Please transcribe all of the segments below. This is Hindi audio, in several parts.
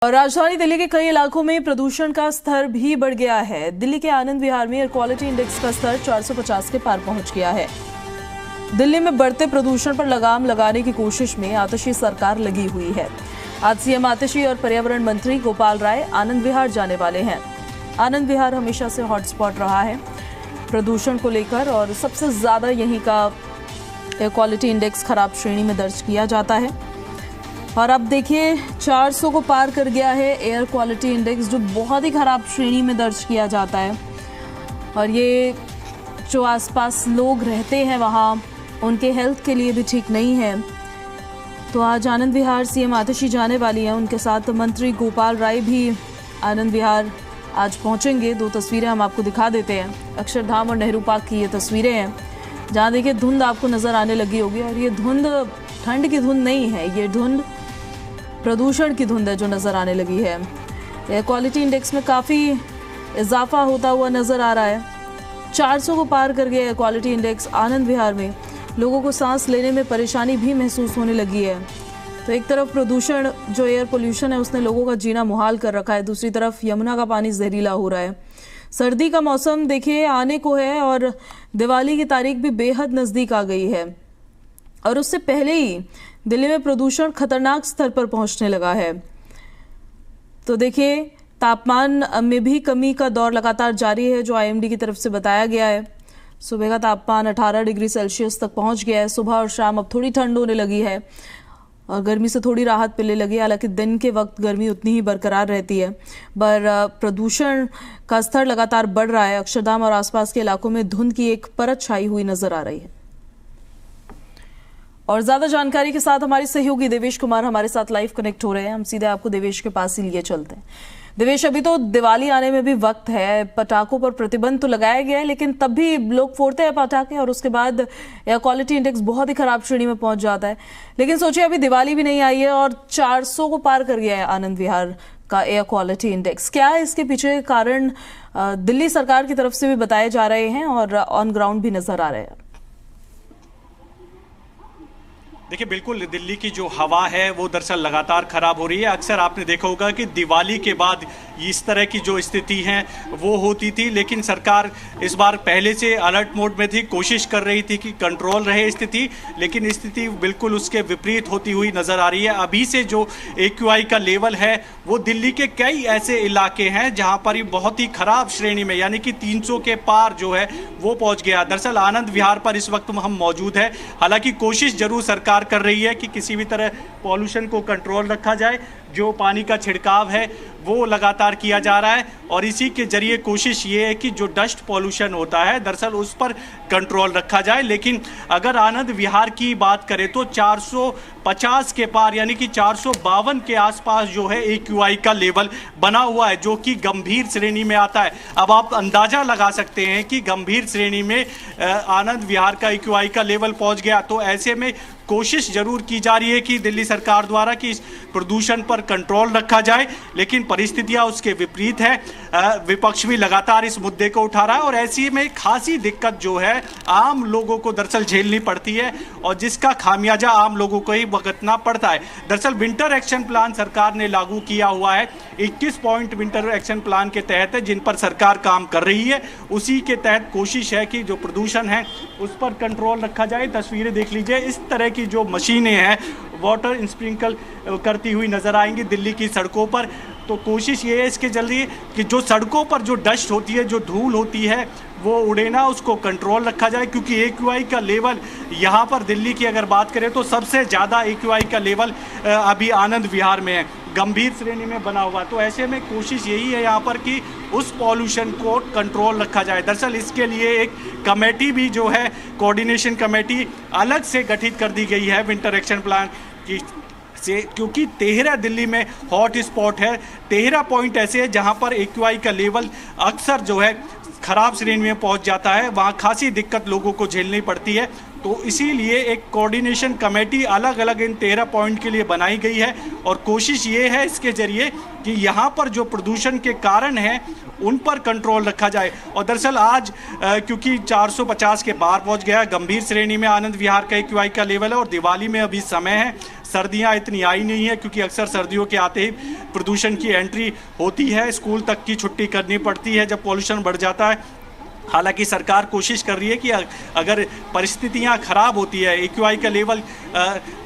राजधानी दिल्ली के कई इलाकों में प्रदूषण का स्तर भी बढ़ गया है। दिल्ली के आनंद विहार में एयर क्वालिटी इंडेक्स का स्तर 450 के पार पहुंच गया है। दिल्ली में बढ़ते प्रदूषण पर लगाम लगाने की कोशिश में आतिशी सरकार लगी हुई है। आज सीएम आतिशी और पर्यावरण मंत्री गोपाल राय आनंद विहार जाने वाले हैं। आनंद विहार हमेशा से हॉटस्पॉट रहा है प्रदूषण को लेकर और सबसे ज्यादा यहीं का एयर क्वालिटी इंडेक्स खराब श्रेणी में दर्ज किया जाता है। और अब देखिए 400 को पार कर गया है एयर क्वालिटी इंडेक्स, जो बहुत ही खराब श्रेणी में दर्ज किया जाता है। और ये जो आसपास लोग रहते हैं वहाँ, उनके हेल्थ के लिए भी ठीक नहीं है। तो आज आनंद विहार सीएम आतिशी जाने वाली हैं, उनके साथ मंत्री गोपाल राय भी आनंद विहार आज पहुंचेंगे। दो तस्वीरें हम आपको दिखा देते हैं। अक्षरधाम और नेहरू पार्क की ये तस्वीरें हैं, जहाँ देखिए धुंध आपको नजर आने लगी होगी। और ये धुंध ठंड की धुंध नहीं है, ये धुंध प्रदूषण की धुंध है जो नजर आने लगी है। एयर क्वालिटी इंडेक्स में काफ़ी इजाफा होता हुआ नजर आ रहा है। 400 को पार कर गया air quality index Anand Vihar में। लोगों को सांस लेने में परेशानी भी महसूस होने लगी है। तो एक तरफ प्रदूषण, जो एयर पोल्यूशन है, उसने लोगों का जीना मुहाल कर रखा है। दूसरी तरफ यमुना का पानी जहरीला हो रहा है। सर्दी का मौसम देखिए आने को है और दिवाली की तारीख भी बेहद नज़दीक आ गई है। और उससे पहले ही दिल्ली में प्रदूषण खतरनाक स्तर पर पहुंचने लगा है। तो देखिए तापमान में भी कमी का दौर लगातार जारी है, जो आईएमडी की तरफ से बताया गया है। सुबह का तापमान 18 डिग्री सेल्सियस तक पहुंच गया है। सुबह और शाम अब थोड़ी ठंड होने लगी है और गर्मी से थोड़ी राहत मिलने लगी। हालांकि दिन के वक्त गर्मी उतनी ही बरकरार रहती है, पर प्रदूषण का स्तर लगातार बढ़ रहा है। अक्षरधाम और आसपास के इलाकों में धुंध की एक परत छाई हुई नजर आ रही है। और ज्यादा जानकारी के साथ हमारे सहयोगी देवेश कुमार हमारे साथ लाइव कनेक्ट हो रहे हैं। हम सीधे आपको देवेश के पास ही लिए चलते हैं। देवेश, अभी तो दिवाली आने में भी वक्त है, पटाखों पर प्रतिबंध तो लगाया गया है, लेकिन तब भी लोग फोड़ते हैं पटाखे और उसके बाद एयर क्वालिटी इंडेक्स बहुत ही खराब श्रेणी में पहुंच जाता है। लेकिन सोचिए अभी दिवाली भी नहीं आई है और 400 को पार कर गया है आनंद विहार का एयर क्वालिटी इंडेक्स। क्या है इसके पीछे कारण? दिल्ली सरकार की तरफ से भी बताए जा रहे हैं और ऑन ग्राउंड भी नजर आ रहे हैं। देखिए, बिल्कुल दिल्ली की जो हवा है वो दरअसल लगातार खराब हो रही है। अक्सर आपने देखा होगा कि दिवाली के बाद इस तरह की जो स्थिति है वो होती थी, लेकिन सरकार इस बार पहले से अलर्ट मोड में थी, कोशिश कर रही थी कि कंट्रोल रहे स्थिति, लेकिन स्थिति बिल्कुल उसके विपरीत होती हुई नज़र आ रही है। अभी से जो AQI का लेवल है वो दिल्ली के कई ऐसे इलाके हैं जहाँ पर ये बहुत ही खराब श्रेणी में, यानी कि 300 के पार जो है वो पहुँच गया। दरअसल आनंद विहार पर इस वक्त हम मौजूद हैं। हालांकि कोशिश जरूर सरकार कर रही है कि किसी भी तरह पॉल्यूशन को कंट्रोल रखा जाए। जो पानी का छिड़काव है वो लगातार किया जा रहा है और इसी के जरिए कोशिश ये है कि जो डस्ट पॉल्यूशन होता है दरअसल उस पर कंट्रोल रखा जाए। लेकिन अगर आनंद विहार की बात करें तो 450 के पार, यानी कि 452 के आसपास जो है AQI का लेवल बना हुआ है, जो कि गंभीर श्रेणी में आता है। अब आप अंदाजा लगा सकते हैं कि गंभीर श्रेणी में आनंद विहार का AQI का लेवल पहुंच गया। तो ऐसे में कोशिश जरूर की जा रही है कि दिल्ली सरकार द्वारा कि इस प्रदूषण पर कंट्रोल रखा जाए, लेकिन परिस्थितियां उसके विपरीत है। विपक्ष भी लगातार इस मुद्दे को उठा रहा है और ऐसी में खासी दिक्कत जो है आम लोगों को दरअसल झेलनी पड़ती है और जिसका खामियाजा आम लोगों को ही भुगतना पड़ता है। दरअसल विंटर एक्शन प्लान सरकार ने लागू किया हुआ है। 21 पॉइंट विंटर एक्शन प्लान के तहत है, जिन पर सरकार काम कर रही है। उसी के तहत कोशिश है कि जो प्रदूषण है उस पर कंट्रोल रखा जाए। तस्वीरें देख लीजिए, इस तरह की जो मशीनें हैं वाटर स्प्रिंकल करती हुई नजर आएंगी दिल्ली की सड़कों पर। तो कोशिश ये है इसके जल्दी कि जो सड़कों पर जो डस्ट होती है, जो धूल होती है, वो उड़े ना, उसको कंट्रोल रखा जाए। क्योंकि AQI का लेवल यहाँ पर दिल्ली की अगर बात करें तो सबसे ज़्यादा AQI का लेवल अभी आनंद विहार में है, गंभीर श्रेणी में बना हुआ। तो ऐसे में कोशिश यही है यहाँ पर कि उस पॉल्यूशन को कंट्रोल रखा जाए। दरअसल इसके लिए एक कमेटी भी जो है, कोऑर्डिनेशन कमेटी अलग से गठित कर दी गई है विंटर एक्शन प्लान की से, क्योंकि 13 दिल्ली में हॉट स्पॉट है। 13 पॉइंट ऐसे हैं जहाँ पर AQI का लेवल अक्सर जो है खराब श्रेणी में पहुंच जाता है। वहाँ खासी दिक्कत लोगों को झेलनी पड़ती है। तो इसीलिए एक कोऑर्डिनेशन कमेटी अलग अलग इन 13 पॉइंट के लिए बनाई गई है और कोशिश ये है इसके जरिए कि यहाँ पर जो प्रदूषण के कारण हैं उन पर कंट्रोल रखा जाए। और दरअसल आज क्योंकि 450 के पार पहुँच गया, गंभीर श्रेणी में आनंद विहार का AQI का लेवल है और दिवाली में अभी समय है, सर्दियां इतनी आई नहीं है क्योंकि अक्सर सर्दियों के आते ही प्रदूषण की एंट्री होती है, स्कूल तक की छुट्टी करनी पड़ती है जब पॉल्यूशन बढ़ जाता है। हालांकि सरकार कोशिश कर रही है कि अगर परिस्थितियां खराब होती है, AQI का लेवल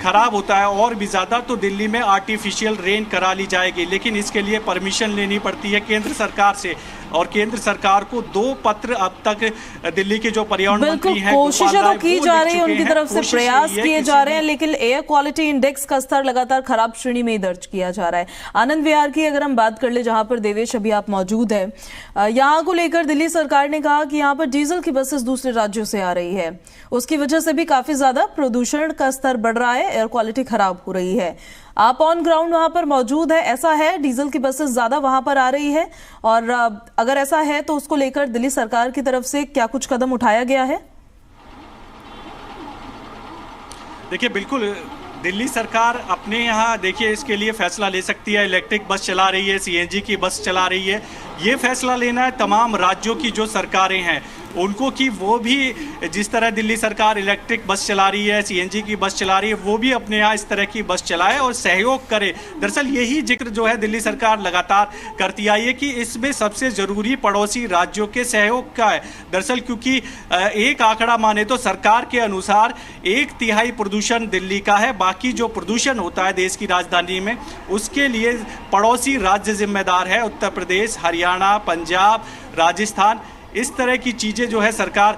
खराब होता है और भी ज़्यादा, तो दिल्ली में आर्टिफिशियल रेन करा ली जाएगी, लेकिन इसके लिए परमिशन लेनी पड़ती है केंद्र सरकार से। और केंद्र सरकार को 2 पत्र अब तक दिल्ली के जो पर्यावरण मंत्री हैं, कोशिशें तो की जा रही है, उनकी तरफ से प्रयास किए जा रहे हैं, लेकिन एयर क्वालिटी इंडेक्स का स्तर लगातार खराब श्रेणी में ही दर्ज किया जा रहा है। आनंद विहार की अगर हम बात कर ले, जहां पर देवेश अभी आप मौजूद हैं, यहां को लेकर दिल्ली सरकार ने कहा कि यहां पर डीजल की बसेस दूसरे राज्यों से आ रही है, उसकी वजह से भी काफी ज्यादा प्रदूषण का स्तर बढ़ रहा है, एयर क्वालिटी खराब हो रही है। आप ऑन ग्राउंड वहां पर मौजूद है, ऐसा है डीजल की बसेस ज्यादा वहां पर आ रही है, और अगर ऐसा है तो उसको लेकर दिल्ली सरकार की तरफ से क्या कुछ कदम उठाया गया है? देखिए, बिल्कुल दिल्ली सरकार अपने यहाँ देखिए इसके लिए फैसला ले सकती है, इलेक्ट्रिक बस चला रही है, CNG की बस चला रही है। ये फैसला लेना है तमाम राज्यों की जो सरकारें हैं उनको, कि वो भी जिस तरह दिल्ली सरकार इलेक्ट्रिक बस चला रही है, CNG की बस चला रही है, वो भी अपने यहाँ इस तरह की बस चलाए और सहयोग करे। दरअसल यही जिक्र जो है दिल्ली सरकार लगातार करती आई है कि इसमें सबसे ज़रूरी पड़ोसी राज्यों के सहयोग का है। दरअसल क्योंकि एक आंकड़ा माने तो सरकार के अनुसार 1/3 प्रदूषण दिल्ली का है, बाकी जो प्रदूषण होता है देश की राजधानी में उसके लिए पड़ोसी राज्य जिम्मेदार है, उत्तर प्रदेश, हरियाणा, पंजाब, राजस्थान। इस तरह की चीज़ें जो है सरकार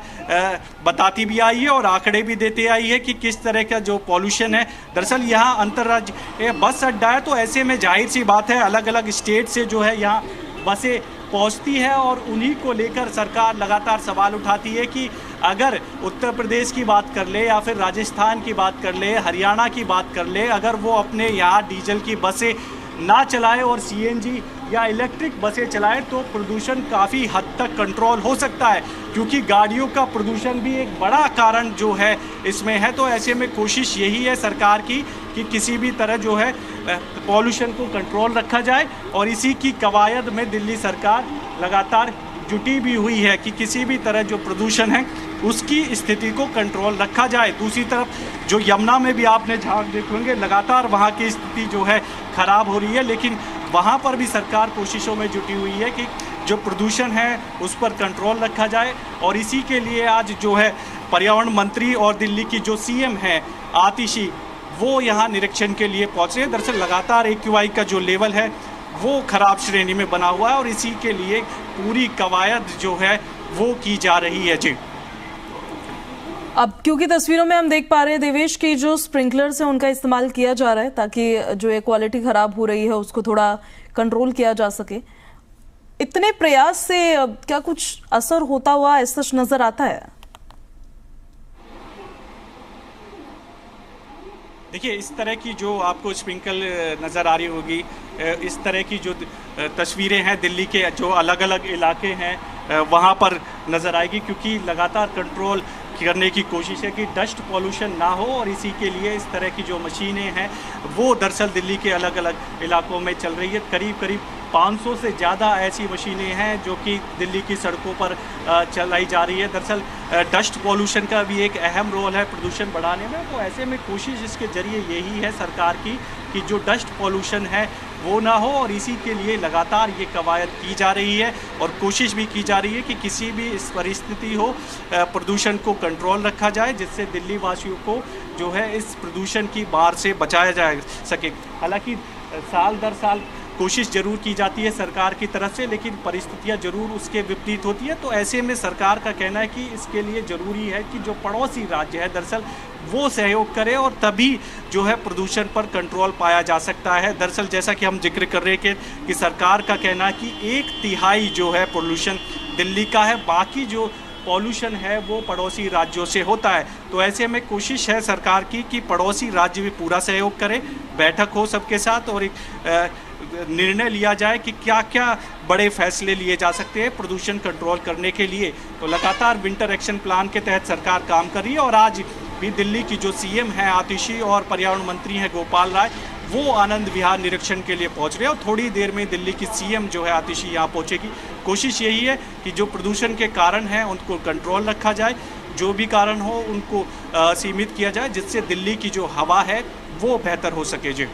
बताती भी आई है और आंकड़े भी देते आई है कि किस तरह का जो पॉल्यूशन है। दरअसल यहाँ अंतर्राज्यीय बस अड्डा है, तो ऐसे में जाहिर सी बात है अलग अलग स्टेट से जो है यहाँ बसें पहुँचती है और उन्हीं को लेकर सरकार लगातार सवाल उठाती है कि अगर उत्तर प्रदेश की बात कर ले या फिर राजस्थान की बात कर ले, हरियाणा की बात कर ले, अगर वो अपने यहाँ डीजल की बसें ना चलाए और CNG या इलेक्ट्रिक बसें चलाएं तो प्रदूषण काफ़ी हद तक कंट्रोल हो सकता है, क्योंकि गाड़ियों का प्रदूषण भी एक बड़ा कारण जो है इसमें है। तो ऐसे में कोशिश यही है सरकार की कि किसी भी तरह जो है पॉल्यूशन को कंट्रोल रखा जाए, और इसी की कवायद में दिल्ली सरकार लगातार जुटी भी हुई है कि किसी भी तरह जो प्रदूषण है उसकी स्थिति को कंट्रोल रखा जाए। दूसरी तरफ जो यमुना में भी आपने झांक देखेंगे, लगातार वहाँ की स्थिति जो है खराब हो रही है, लेकिन वहाँ पर भी सरकार कोशिशों में जुटी हुई है कि जो प्रदूषण है उस पर कंट्रोल रखा जाए। और इसी के लिए आज जो है पर्यावरण मंत्री और दिल्ली की जो CM है आतिशी, वो यहाँ निरीक्षण के लिए पहुँचे। दरअसल लगातार AQI का जो लेवल है वो खराब श्रेणी में बना हुआ है और इसी के लिए पूरी कवायद जो है वो की जा रही है। जी, अब क्योंकि तस्वीरों में हम देख पा रहे हैं देवेश की जो स्प्रिंकलर्स हैं उनका इस्तेमाल किया जा रहा है ताकि जो एयर क्वालिटी खराब हो रही है उसको थोड़ा कंट्रोल किया जा सके। इतने प्रयास से क्या कुछ असर होता हुआ ऐसा नजर आता है? देखिए, इस तरह की जो आपको स्प्रिंकल नज़र आ रही होगी, इस तरह की जो तस्वीरें हैं दिल्ली के जो अलग अलग इलाके हैं वहाँ पर नज़र आएगी, क्योंकि लगातार कंट्रोल करने की कोशिश है कि डस्ट पॉल्यूशन ना हो, और इसी के लिए इस तरह की जो मशीनें हैं वो दरअसल दिल्ली के अलग अलग इलाकों में चल रही है। करीब करीब 500 से ज़्यादा ऐसी मशीनें हैं जो कि दिल्ली की सड़कों पर चलाई जा रही है। दरअसल डस्ट पॉल्यूशन का भी एक अहम रोल है प्रदूषण बढ़ाने में, तो ऐसे में कोशिश इसके ज़रिए यही है सरकार की कि जो डस्ट पॉल्यूशन है वो ना हो, और इसी के लिए लगातार ये कवायद की जा रही है और कोशिश भी की जा रही है कि किसी भी इस परिस्थिति हो प्रदूषण को कंट्रोल रखा जाए, जिससे दिल्ली वासियों को जो है इस प्रदूषण की मार से बचाया जा सके। हालांकि साल दर साल कोशिश जरूर की जाती है सरकार की तरफ से, लेकिन परिस्थितियां जरूर उसके विपरीत होती है। तो ऐसे में सरकार का कहना है कि इसके लिए ज़रूरी है कि जो पड़ोसी राज्य है दरअसल वो सहयोग करे, और तभी जो है प्रदूषण पर कंट्रोल पाया जा सकता है। दरअसल जैसा कि हम जिक्र कर रहे हैं कि सरकार का कहना है कि 1/3 जो है पोल्यूशन दिल्ली का है, बाकी जो पॉल्यूशन है वो पड़ोसी राज्यों से होता है। तो ऐसे में कोशिश है सरकार की कि पड़ोसी राज्य भी पूरा सहयोग करें, बैठक हो सबके साथ, और एक निर्णय लिया जाए कि क्या क्या बड़े फैसले लिए जा सकते हैं प्रदूषण कंट्रोल करने के लिए। तो लगातार विंटर एक्शन प्लान के तहत सरकार काम कर रही है और आज भी दिल्ली की जो सीएम हैं आतिशी और पर्यावरण मंत्री हैं गोपाल राय, वो आनंद विहार निरीक्षण के लिए पहुंच रहे हैं और थोड़ी देर में दिल्ली की सीएम जो है आतिशी यहाँ पहुंचेगी। कोशिश यही है कि जो प्रदूषण के कारण हैं उनको कंट्रोल रखा जाए, जो भी कारण हो उनको सीमित किया जाए, जिससे दिल्ली की जो हवा है वो बेहतर हो सके। जी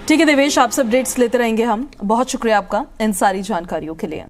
ठीक है देवेश, आपसे अपडेट्स लेते रहेंगे हम। बहुत शुक्रिया आपका इन सारी जानकारियों के लिए।